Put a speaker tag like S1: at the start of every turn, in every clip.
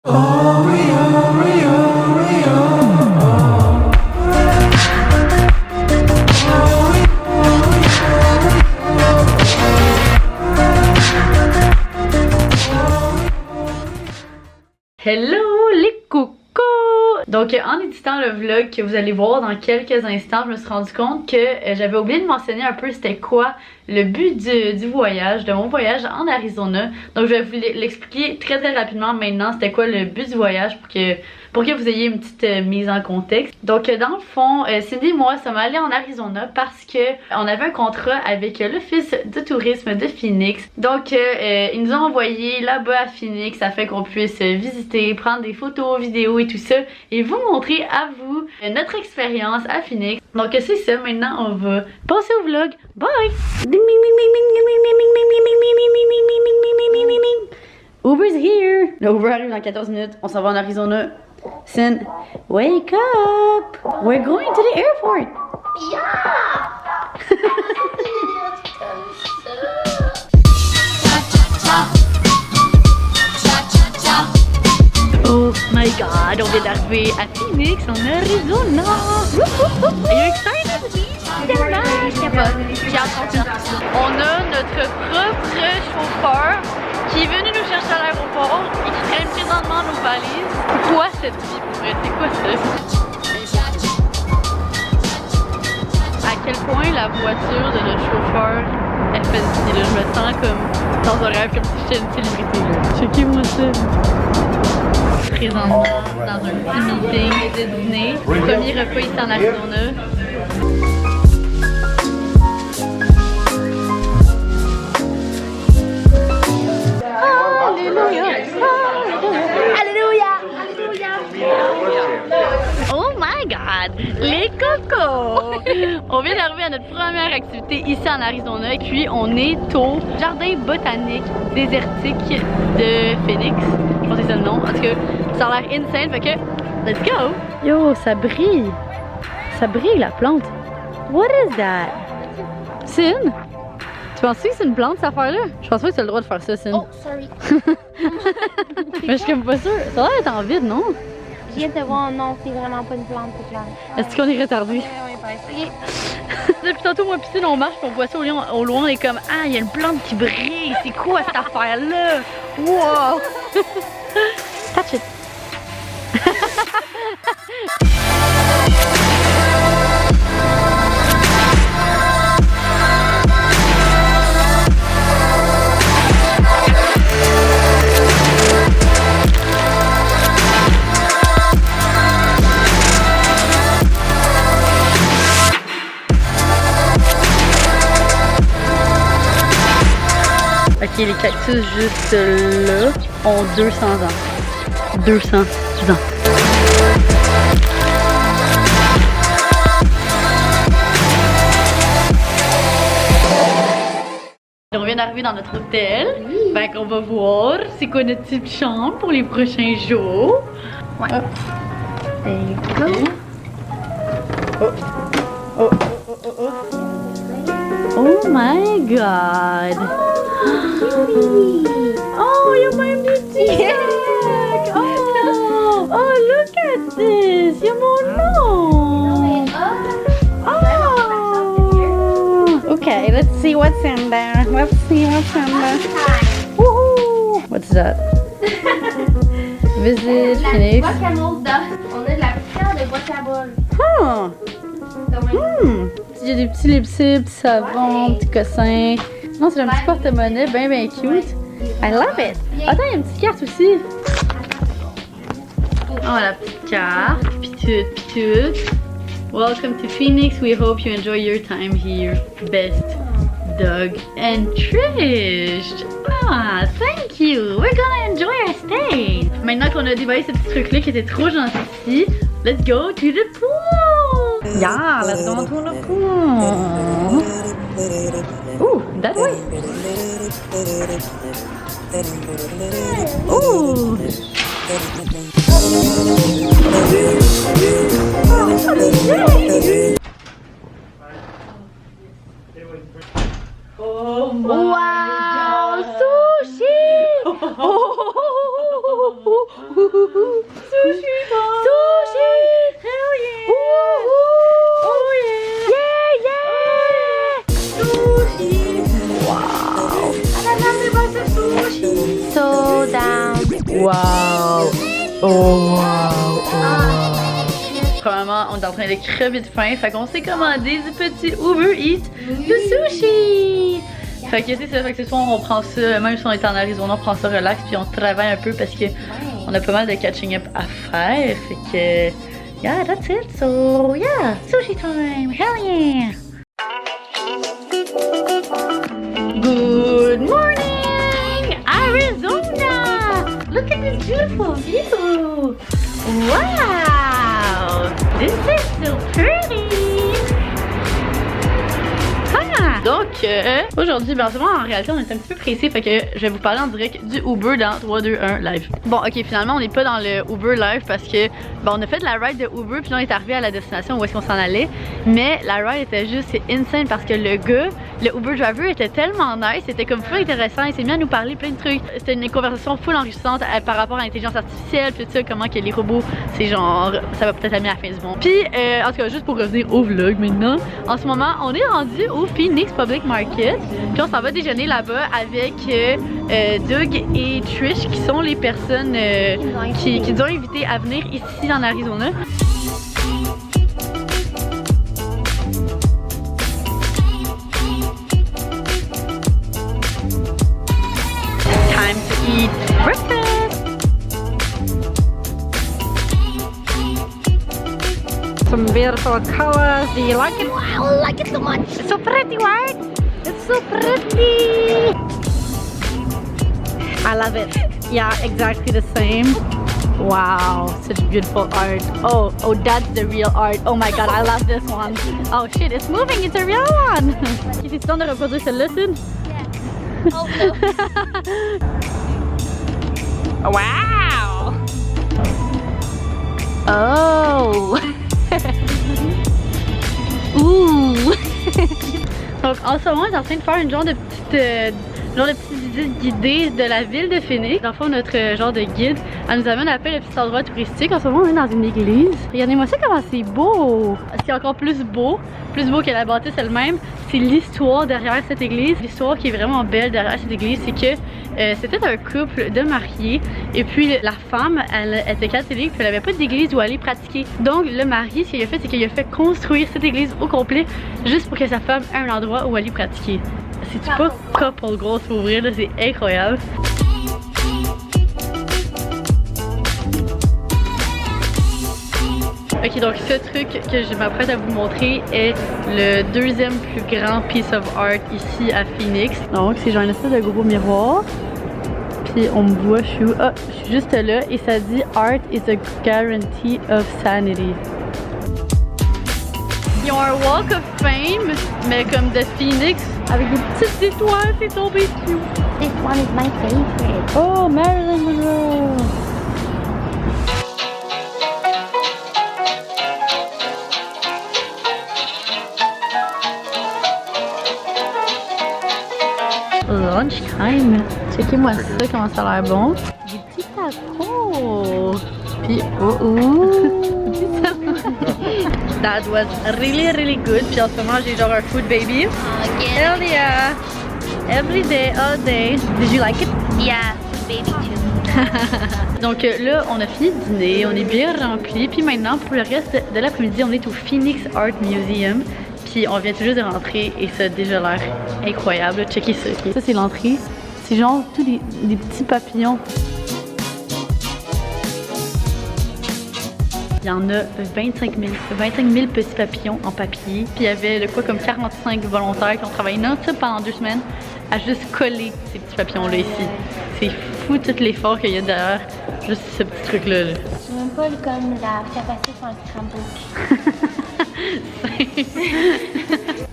S1: Hello les coucous! Donc en éditant le vlog que vous allez voir dans quelques instants, je me suis rendu compte que j'avais oublié de mentionner un peu c'était quoi le but du voyage, de mon voyage en Arizona. Donc je vais vous l'expliquer très rapidement maintenant c'était quoi le but du voyage pour que vous ayez une petite mise en contexte. Donc dans le fond, Cindy et moi sommes allés en Arizona parce que on avait un contrat avec l'Office de tourisme de Phoenix. Donc ils nous ont envoyé là-bas à Phoenix afin qu'on puisse visiter, prendre des photos, vidéos et tout ça et vous montrer à vous notre expérience à Phoenix. Donc c'est ça, maintenant on va passer au vlog. Bye! Uber's here! Le Uber arrive dans 14 minutes, on s'en va en Arizona. Sin, wake up! We're going to the airport!
S2: Yeah!
S1: Oh my god, on vient d'arriver à Phoenix en Arizona! Are you excited? Tellement! On a notre propre chauffeur qui est venu nous chercher à l'aéroport et qui traîne présentement nos valises. C'est quoi cette vie pour vrai? C'est quoi ça? À quel point la voiture de notre chauffeur est fancy là. Je me sens comme dans un rêve, comme si j'étais une célébrité là. Checkez-moi ça! Présentement dans un petit meeting de dîner. Premier repas ici en Arizona. Oh my god! Les cocos! On vient d'arriver à notre première activité ici en Arizona. Puis on est au jardin botanique désertique de Phoenix. Je pense que c'est ça le nom. En tout cas, ça a l'air insane. Fait que, let's go! Yo, ça brille! Ça brille la plante! What is that? Sin? Tu penses que c'est une plante cette affaire-là? Je pense pas que tu as le droit de faire ça, Sin.
S2: Oh, sorry.
S1: Mais je suis comme pas sûre. Ça a l'air d'être en vide, non?
S2: Je viens de voir, non, c'est vraiment pas une plante, c'est plante.
S1: Est-ce qu'on est retardé?
S2: On est pas essayé.
S1: Depuis tantôt, moi pis on marche, on voit ça au loin, on est comme ah, il y a une plante qui brille, c'est quoi cette affaire-là? Wow! Touch it! Ok, les cactus juste là ont 200 ans. 200 ans. On vient d'arriver dans notre hôtel. Oui. Fait qu'on va voir c'est quoi notre petite chambre pour les prochains jours. Ouais. There you go. Oh. Oh my god. Oh, il y a même des petits sacs! Oh, look at this! Il y a mon nom! Oh! Okay, let's see what's in there. Let's see what's in there. Woohoo! What's that? Visit Phoenix.
S2: On a de la poussière de guacamole.
S1: Il y a des petits lipsticks, petits savons, petits cossins. Non, c'est un petit porte-monnaie bien cute. I love it! Attends, il y a une petite carte aussi. Oh, la petite carte. Pis tout. Welcome to Phoenix. We hope you enjoy your time here. Best Doug and Trish. Ah, thank you. We're gonna enjoy our stay. Maintenant qu'on a déballé ce petit truc-là qui était trop gentil, let's go to the pool. Yeah, let's go to the pool. Ooh, that way. Ooh. Oh my
S2: Wow,
S1: God.
S2: sushi!
S1: Sushi time! Sushi! Hell yeah! Oh yeah! Yeah, yeah! Sushi! Wow! Sushi!
S2: So down.
S1: Wow! Oh wow! Oh wow! Premièrement, on est en train de crever de faim, fait qu'on s'est commandé du petit Uber Eats de sushi! Fait que c'est ça, fait que ce soir on prend ça, même si on est en Arizona, on prend ça relax puis on travaille un peu parce que on a pas mal de catching up à faire. Fait que, yeah, that's it. So, yeah, sushi time. Hell yeah. Good morning, Arizona. Look at this beautiful view. Wow, this is so pretty. Donc, aujourd'hui, ben, en réalité, on est un petit peu pressé, fait que je vais vous parler en direct du Uber dans 3, 2, 1 live. Bon, ok, finalement, on n'est pas dans le Uber live parce que, ben, on a fait de la ride de Uber, puis là, on est arrivé à la destination où est-ce qu'on s'en allait. Mais la ride était juste insane parce que le gars, le Uber driver, était tellement nice, c'était comme full intéressant, il s'est mis à nous parler plein de trucs. C'était une conversation full enrichissante par rapport à l'intelligence artificielle, puis tout ça, comment que les robots, c'est genre, ça va peut-être amener à la fin du monde. Puis, en tout cas, juste pour revenir au vlog maintenant, en ce moment, on est rendu au Phoenix Public Market, puis on s'en va déjeuner là-bas avec Doug et Trish qui sont les personnes qui nous ont invités à venir ici en Arizona. Time to eat breakfast! Some beautiful colors. Do you like it?
S2: Wow, I like it so much.
S1: It's so pretty, right? It's so pretty. I love it. Yeah, exactly the same. Wow, such beautiful art. Oh, that's the real art. Oh my god, I love this one. Oh shit, it's moving. It's a real one. C'est temps de reproduire celle-là, Sid?
S2: Yeah. Oh, no.
S1: Wow. Oh. Ouh! Donc en ce moment, on est en train de faire une genre de petite visite guidée de la ville de Phoenix. Dans le fond, notre genre de guide, elle nous amène à un petit endroit touristique. En ce moment, on est dans une église. Regardez-moi ça, comment c'est beau! Ce qui est encore plus beau que la bâtisse elle-même, c'est l'histoire derrière cette église. L'histoire qui est vraiment belle derrière cette église, c'est que c'était un couple de mariés et puis la femme, elle était catholique puis elle avait pas d'église où aller pratiquer. Donc le mari, ce qu'il a fait, c'est qu'il a fait construire cette église au complet juste pour que sa femme ait un endroit où aller pratiquer. C'est pas couple grosse pour ouvrir, là, c'est incroyable. Ok, donc ce truc que je m'apprête à vous montrer est le deuxième plus grand piece of art ici à Phoenix. Donc c'est genre une espèce de gros miroir. Puis on me voit, je suis juste là et ça dit Art is a guarantee of sanity. Ils ont un Walk of Fame, mais comme de Phoenix, avec des petites étoiles, c'est tombé dessus.
S2: This one is my favorite.
S1: Oh, Marilyn Monroe! Lunch time. Checkez-moi ça, comment ça a l'air bon. Des petits tacos. Puis, That was really, really good. Puis en ce moment, j'ai genre un food baby. Hell yeah! Every day, all day. Did you like it?
S2: Yeah, baby too.
S1: Donc là, on a fini de dîner, on est bien rempli. Puis maintenant, pour le reste de l'après-midi, on est au Phoenix Art Museum. Puis on vient tout juste de rentrer et ça a déjà l'air incroyable. Checkez ça. Okay. Ça, c'est l'entrée. C'est genre tous des petits papillons. Il y en a 25 000 petits papillons en papier. Puis il y avait quoi comme 45 volontaires qui ont travaillé non-stop pendant 2 semaines à juste coller ces petits papillons-là ici. C'est fou tout l'effort qu'il y a derrière juste ce petit truc-là. Là.
S2: C'est même pas comme la capacité sur un scramble.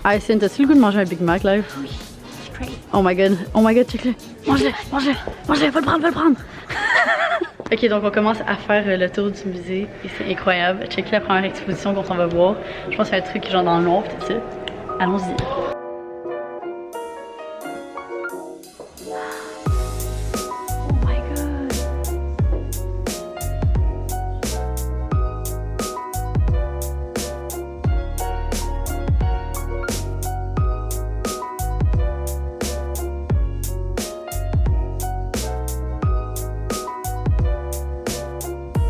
S1: Ah, Cyn, t'as-tu le goût de manger un Big Mac live?
S2: Oui, c'est crazy.
S1: Oh my god, check-le. Mange-le, va le prendre. Ok, donc on commence à faire le tour du musée et c'est incroyable. Checkez la première exposition qu'on s'en va voir. Je pense qu'il y a un truc genre dans le noir, tout ça. Allons-y. Oh my god.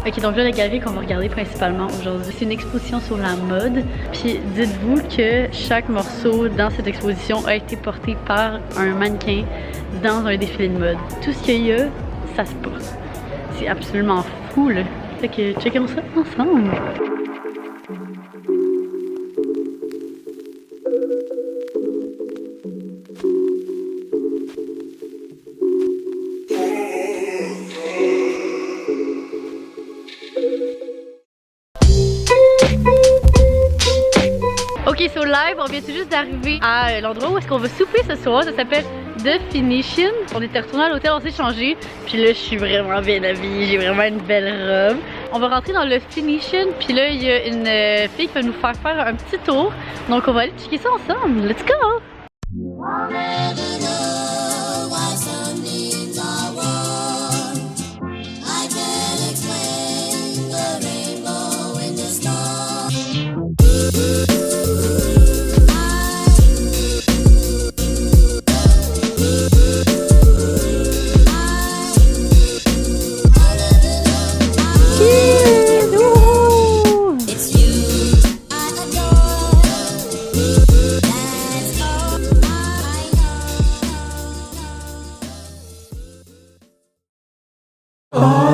S1: Ok, donc là, la galerie qu'on va regarder principalement aujourd'hui, c'est une exposition sur la mode. Puis dites-vous que chaque morceau dans cette exposition a été porté par un mannequin dans un défilé de mode. Tout ce qu'il y a, ça se porte. C'est absolument fou, là. Fait que checkons ça ensemble. Ok, so live, on vient tout juste d'arriver à l'endroit où est-ce qu'on va souper ce soir. Ça s'appelle The Phoenician. On était retourné à l'hôtel, on s'est changé. Puis là, je suis vraiment bien habillée. J'ai vraiment une belle robe. On va rentrer dans le Phoenician. Puis là, il y a une fille qui va nous faire un petit tour. Donc, on va aller checker ça ensemble. Let's go!
S3: Oh